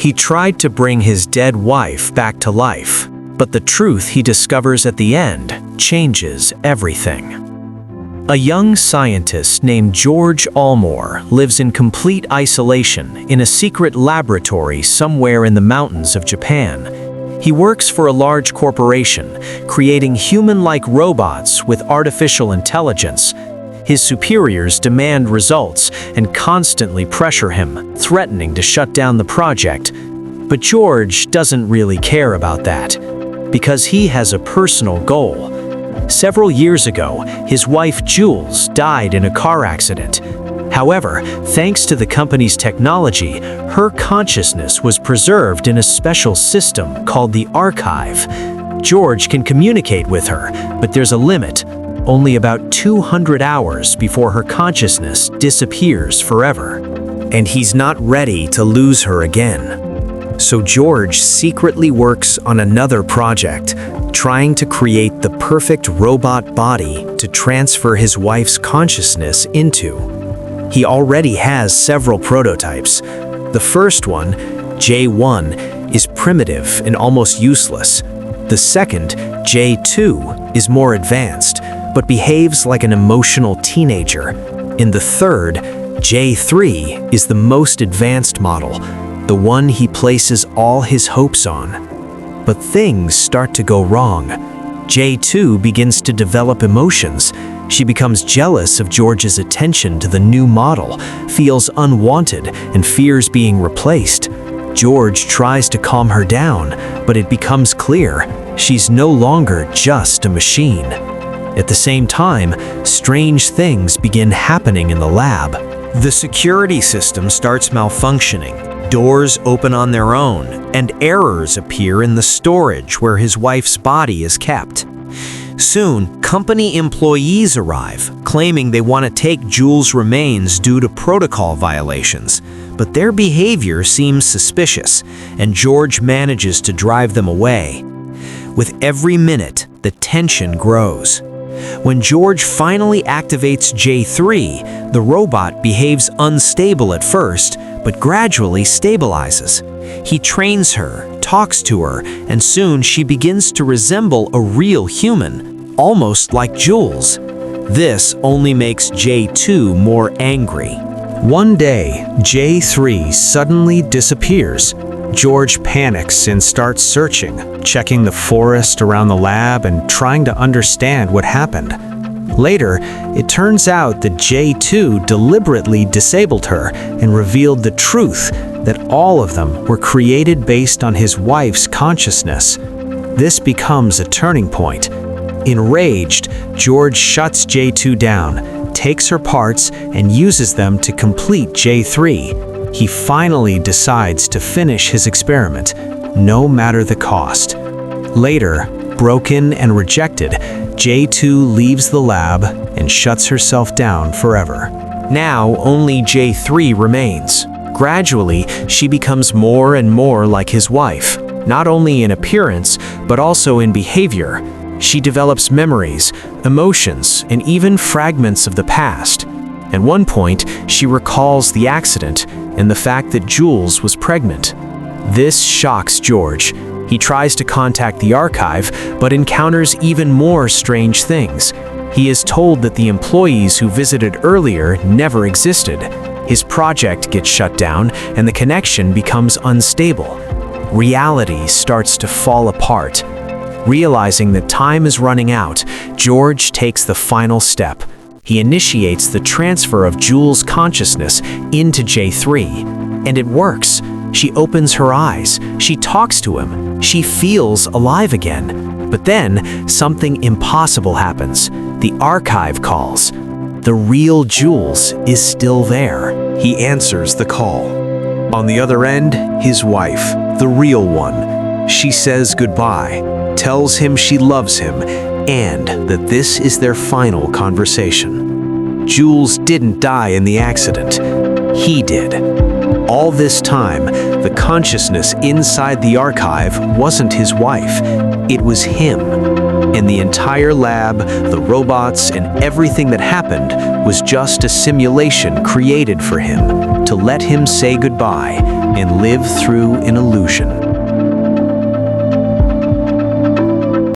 He tried to bring his dead wife back to life, but the truth he discovers at the end changes everything. A young scientist named George Almore lives in complete isolation in a secret laboratory somewhere in the mountains of Japan. He works for a large corporation, creating human-like robots with artificial intelligence. His superiors demand results and constantly pressure him, threatening to shut down the project. But George doesn't really care about that, because he has a personal goal. Several years ago, his wife Jules died in a car accident. However, thanks to the company's technology, her consciousness was preserved in a special system called the archive. George can communicate with her, but there's a limit. Only about 200 hours before her consciousness disappears forever. And he's not ready to lose her again. So George secretly works on another project, trying to create the perfect robot body to transfer his wife's consciousness into. He already has several prototypes. The first one, J1, is primitive and almost useless. The second, J2, is more advanced, but behaves like an emotional teenager. In the third, J3, is the most advanced model, the one he places all his hopes on. But things start to go wrong. J2 begins to develop emotions. She becomes jealous of George's attention to the new model, feels unwanted, and fears being replaced. George tries to calm her down, but it becomes clear she's no longer just a machine. At the same time, strange things begin happening in the lab. The security system starts malfunctioning. Doors open on their own, and errors appear in the storage where his wife's body is kept. Soon, company employees arrive, claiming they want to take Jules' remains due to protocol violations. But their behavior seems suspicious, and George manages to drive them away. With every minute, the tension grows. When George finally activates J3, the robot behaves unstable at first, but gradually stabilizes. He trains her, talks to her, and soon she begins to resemble a real human, almost like Jules. This only makes J2 more angry. One day, J3 suddenly disappears. George panics and starts searching, checking the forest around the lab and trying to understand what happened. Later, it turns out that J2 deliberately disabled her and revealed the truth that all of them were created based on his wife's consciousness. This becomes a turning point. Enraged, George shuts J2 down, takes her parts, and uses them to complete J3. He finally decides to finish his experiment, no matter the cost. Later, broken and rejected, J2 leaves the lab and shuts herself down forever. Now, only J3 remains. Gradually, she becomes more and more like his wife, not only in appearance, but also in behavior. She develops memories, emotions, and even fragments of the past. At one point, she recalls the accident and the fact that Jules was pregnant. This shocks George. He tries to contact the archive, but encounters even more strange things. He is told that the employees who visited earlier never existed. His project gets shut down, and the connection becomes unstable. Reality starts to fall apart. Realizing that time is running out, George takes the final step. He initiates the transfer of Jules' consciousness into J3, and it works. She opens her eyes, she talks to him, she feels alive again. But then, something impossible happens. The archive calls. The real Jules is still there. He answers the call. On the other end, his wife, the real one. She says goodbye, tells him she loves him, and that this is their final conversation. Jules didn't die in the accident. He did. All this time, the consciousness inside the archive wasn't his wife. It was him. And the entire lab, the robots, and everything that happened was just a simulation created for him to let him say goodbye and live through an illusion.